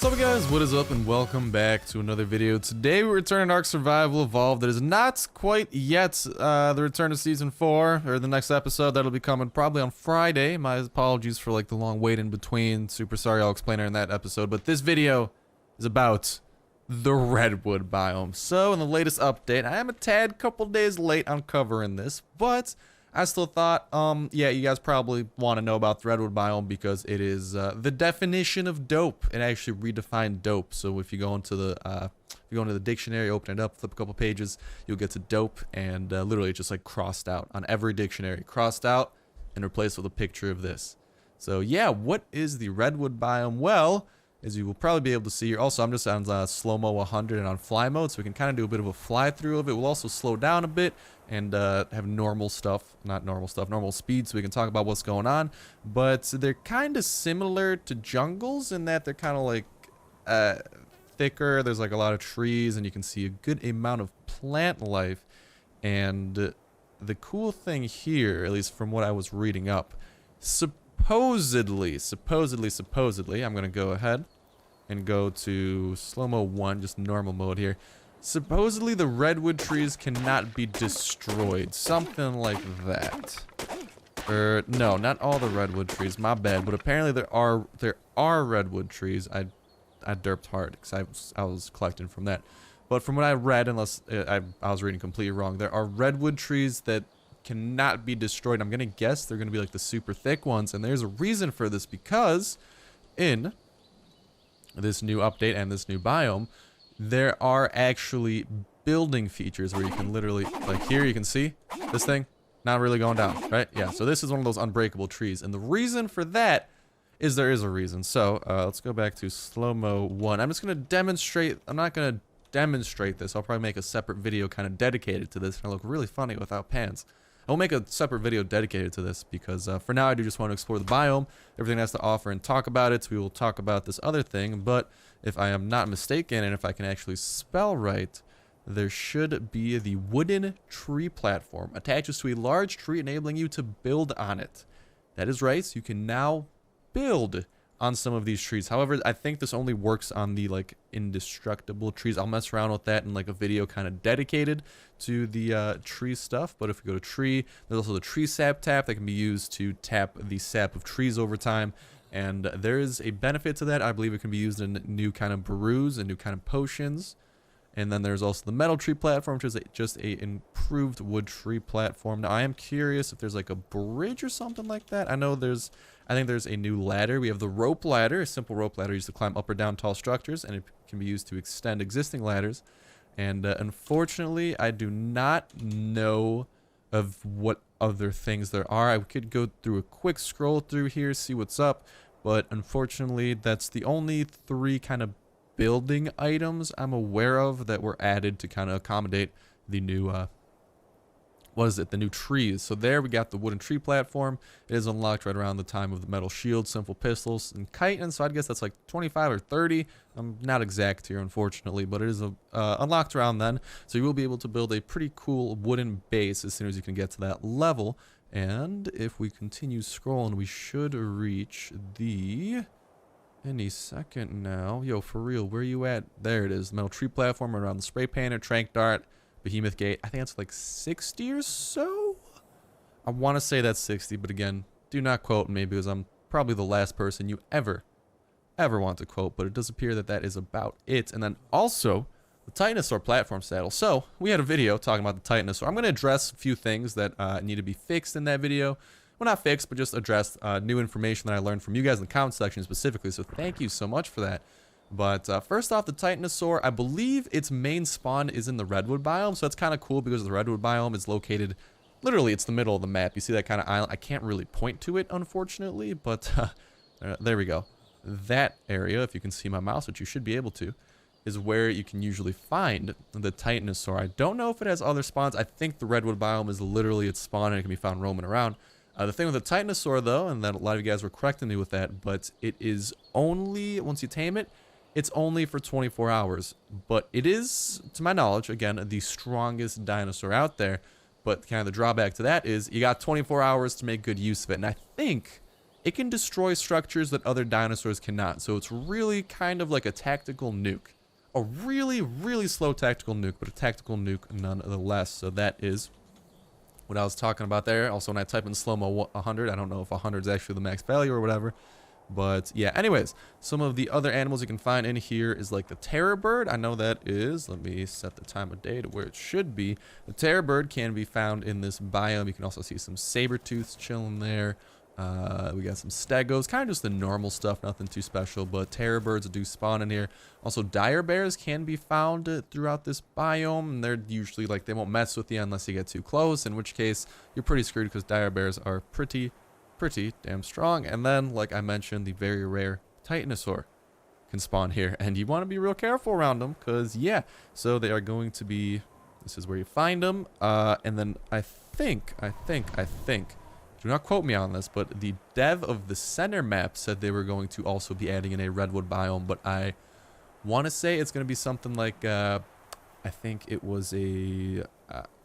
up guys, what is up and welcome back to another video. Today we return to ARK Survival Evolved. That is not quite yet the return to season 4 or the next episode. That'll be coming probably on Friday. My apologies for like the long wait in between. Super sorry, I'll explain it in that episode. But this video is about the Redwood Biome. So in the latest update, I am a tad couple days late on covering this, but I still thought, yeah, you guys probably want to know about the Redwood Biome because it is the definition of dope. It actually redefined dope. So if you go into the dictionary, open it up, flip a couple pages, you'll get to dope, and literally it's just like crossed out on every dictionary, crossed out and replaced with a picture of this. So yeah, what is the Redwood Biome? Well, as you will probably be able to see here, also I'm just on slow-mo 100 and on fly mode, so we can kind of do a bit of a fly-through of it. We'll also slow down a bit and have normal speed, so we can talk about what's going on. But they're kind of similar to jungles in that they're kind of like thicker. There's like a lot of trees, and you can see a good amount of plant life. And the cool thing here, at least from what I was reading up, supposedly, I'm gonna go ahead and go to slow-mo 1, just normal mode here. Supposedly the redwood trees cannot be destroyed, something like that. No, not all the redwood trees, my bad, but apparently there are redwood trees. I derped hard because I was collecting from that. But from what I read, unless I was reading completely wrong, there are redwood trees that cannot be destroyed. I'm gonna guess they're gonna be like the super thick ones, and there's a reason for this, because in this new update and this new biome, there are actually building features where you can literally, like here you can see this thing not really going down, right? Yeah, so this is one of those unbreakable trees, and the reason for that is there is a reason. So let's go back to slow-mo 1. I'm just gonna demonstrate. I'm not gonna demonstrate this. I'll probably make a separate video kind of dedicated to this, and I look really funny without pants. I'll make a separate video dedicated to this because for now I do just want to explore the biome, everything it has to offer, and talk about it. So we will talk about this other thing, but if I am not mistaken, and if I can actually spell right, there should be the wooden tree platform attaches to a large tree, enabling you to build on it. That is right, so you can now build on some of these trees. However, I think this only works on the like indestructible trees. I'll mess around with that in like a video kind of dedicated to the tree stuff. But if we go to tree, there's also the tree sap tap that can be used to tap the sap of trees over time. And there is a benefit to that. I believe it can be used in new kind of brews and new kind of potions. And then there's also the metal tree platform, which is just a improved wood tree platform. Now I am curious if there's like a bridge or something like that. I think there's a new ladder. We have the rope ladder, a simple rope ladder used to climb up or down tall structures, and it can be used to extend existing ladders. And unfortunately, I do not know of what other things there are. I could go through a quick scroll through here, see what's up, but unfortunately, that's the only 3 kind of building items I'm aware of that were added to kind of accommodate the new the new trees. So there we got the wooden tree platform. It is unlocked right around the time of the metal shield, simple pistols, and chitin. So I guess that's like 25 or 30. I'm not exact here, unfortunately, but it is unlocked around then. So you will be able to build a pretty cool wooden base as soon as you can get to that level. And if we continue scrolling, we should reach the... any second now. Yo, for real, where you at? There it is. The metal tree platform around the spray painter, trank dart, behemoth gate. I think that's like 60 or so. I want to say that's 60, but again, do not quote me because I'm probably the last person you ever want to quote, but it does appear that that is about it. And then also the Titanosaur platform saddle. So we had a video talking about the Titanosaur. I'm going to address a few things that need to be fixed in that video. Well, not fixed, but just address new information that I learned from you guys in the comment section specifically, so thank you so much for that. But first off, the Titanosaur, I believe its main spawn is in the Redwood Biome, so that's kind of cool because the Redwood Biome is located, literally, it's the middle of the map. You see that kind of island? I can't really point to it, unfortunately, but there we go. That area, if you can see my mouse, which you should be able to, is where you can usually find the Titanosaur. I don't know if it has other spawns. I think the Redwood Biome is literally its spawn and it can be found roaming around. The thing with the Titanosaur, though, and that a lot of you guys were correcting me with that, but it is only, once you tame it, it's only for 24 hours. But it is, to my knowledge, again, the strongest dinosaur out there. But kind of the drawback to that is you got 24 hours to make good use of it. And I think it can destroy structures that other dinosaurs cannot. So it's really kind of like a tactical nuke. A really, really slow tactical nuke, but a tactical nuke nonetheless. So that is what I was talking about there. Also, when I type in slow-mo 100, I don't know if 100 is actually the max value or whatever. But yeah, anyways, some of the other animals you can find in here is like the terror bird. I know that is, let me set the time of day to where it should be. The terror bird can be found in this biome. You can also see some saber-tooths chilling there. We got some stegos, kind of just the normal stuff, nothing too special, but terror birds do spawn in here. Also, dire bears can be found throughout this biome, and they're usually like, they won't mess with you unless you get too close, in which case you're pretty screwed because dire bears are pretty damn strong. And then, like I mentioned, the very rare Titanosaur can spawn here, and you want to be real careful around them because, yeah, so they are going to be, this is where you find them, and then I think, do not quote me on this, but the dev of the center map said they were going to also be adding in a Redwood biome, but I want to say it's going to be something like, I think it was a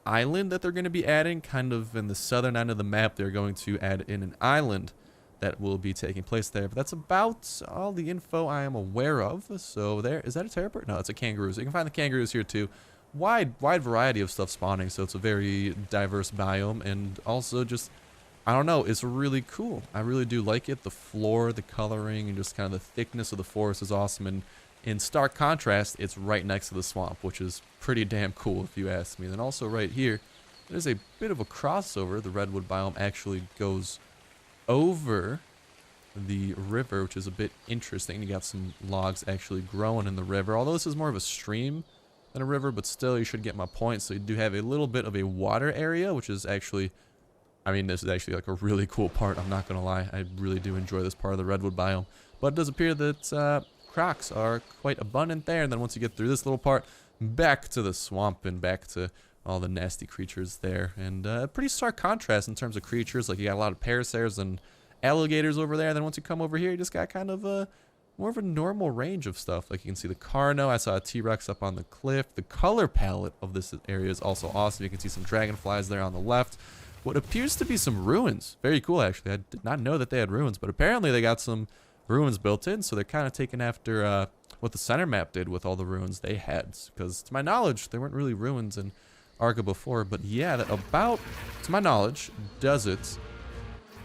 island that they're going to be adding, kind of in the southern end of the map. They're going to add in an island that will be taking place there. But that's about all the info I am aware of. So there, is that a terror bird? No, it's a kangaroo. So you can find the kangaroos here too. Wide variety of stuff spawning. So it's a very diverse biome, and also just, I don't know, it's really cool. I really do like it. The floor, the coloring, and just kind of the thickness of the forest is awesome. And in stark contrast, it's right next to the swamp, which is pretty damn cool if you ask me. Then also right here, there's a bit of a crossover. The Redwood biome actually goes over the river, which is a bit interesting. You got some logs actually growing in the river, although this is more of a stream than a river, but still you should get my point. So you do have a little bit of a water area, which is actually, I mean, this is actually like a really cool part. I'm not going to lie. I really do enjoy this part of the Redwood biome. But it does appear that crocs are quite abundant there. And then once you get through this little part, back to the swamp and back to all the nasty creatures there. And pretty stark contrast in terms of creatures. Like you got a lot of parasairs and alligators over there. And then once you come over here, you just got kind of a more of a normal range of stuff. Like you can see the Carno. I saw a T-Rex up on the cliff. The color palette of this area is also awesome. You can see some dragonflies there on the left. What appears to be some ruins. Very cool, actually. I did not know that they had ruins, but apparently they got some ruins built in, so they're kind of taking after what the center map did with all the ruins they had. Because to my knowledge, there weren't really ruins in ARK before, but yeah, that about, to my knowledge, does it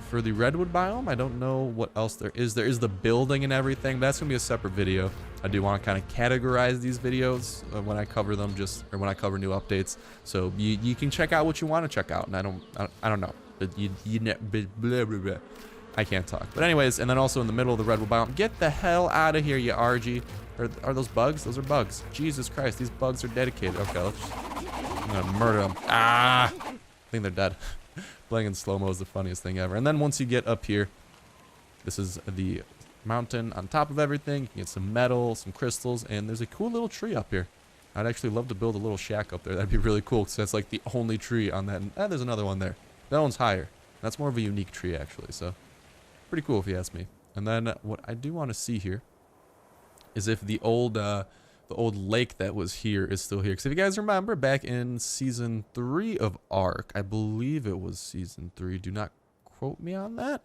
for the Redwood biome. I don't know what else there is. There is the building and everything, but that's going to be a separate video. I do want to kind of categorize these videos when I cover them, or when I cover new updates. So you can check out what you want to check out, and I don't know. But blah, blah, blah. I can't talk. But anyways, and then also in the middle of the Redwood biome, get the hell out of here, you RG. Are those bugs? Those are bugs. Jesus Christ, these bugs are dedicated. Okay, I'm gonna murder them. Ah! I think they're dead. Playing in slow-mo is the funniest thing ever. And then once you get up here, this is the mountain on top of everything. You can get some metal, some crystals, and there's a cool little tree up here. I'd actually love to build a little shack up there. That'd be really cool, because that's like the only tree on that. And there's another one there. That one's higher. That's more of a unique tree, actually, so pretty cool if you ask me. And then what I do want to see here is if the old lake that was here is still here. Because if you guys remember, back in Season 3 of ARK, I believe it was Season 3. Do not quote me on that.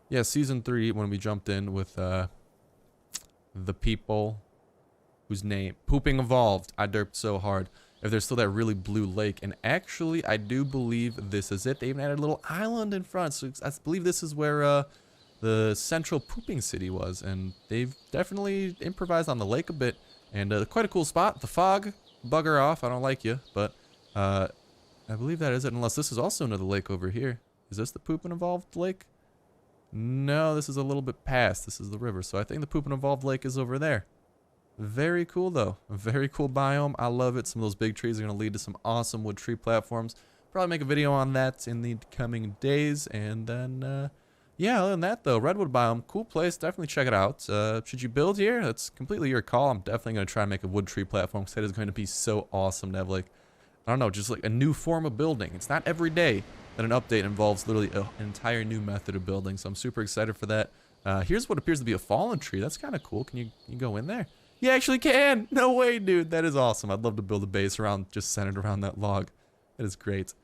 Yeah, Season 3, when we jumped in with the people whose name, Pooping Evolved. I derped so hard. If there's still that really blue lake. And actually, I do believe this is it. They even added a little island in front. So I believe this is where the central pooping city was. And they've definitely improvised on the lake a bit. And quite a cool spot. The fog, bugger off. I don't like you. But I believe that is it. Unless this is also another lake over here. Is this the Pooping Evolved lake? No, this is a little bit past. This is the river. So I think the Pooping Evolved lake is over there. Very cool, though. A very cool biome. I love it. Some of those big trees are going to lead to some awesome wood tree platforms. Probably make a video on that in the coming days. And then, yeah, other than that, though, Redwood biome, cool place. Definitely check it out. Should you build here? That's completely your call. I'm definitely going to try and make a wood tree platform because that is going to be so awesome to have, like, I don't know, just like a new form of building. It's not every day that an update involves literally an entire new method of building. So I'm super excited for that. Here's what appears to be a fallen tree. That's kind of cool. Can you go in there? You actually can. No way, dude. That is awesome. I'd love to build a base around, just centered around that log. That is great.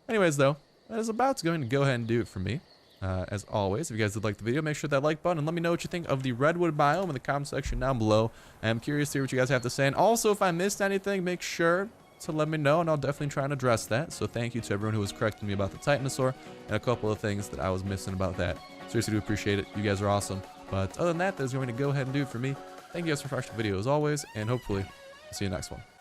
Anyways, though, that is about going to go ahead and do it for me. As always, if you guys did like the video, make sure that like button and let me know what you think of the Redwood biome in the comment section down below. I'm curious to hear what you guys have to say. And also, if I missed anything, make sure to let me know, and I'll definitely try and address that. So thank you to everyone who was correcting me about the Titanosaur and a couple of things that I was missing about that. Seriously do appreciate it. You guys are awesome. But other than that, that's going to go ahead and do it for me. Thank you guys for watching the video as always, and hopefully I'll see you next one.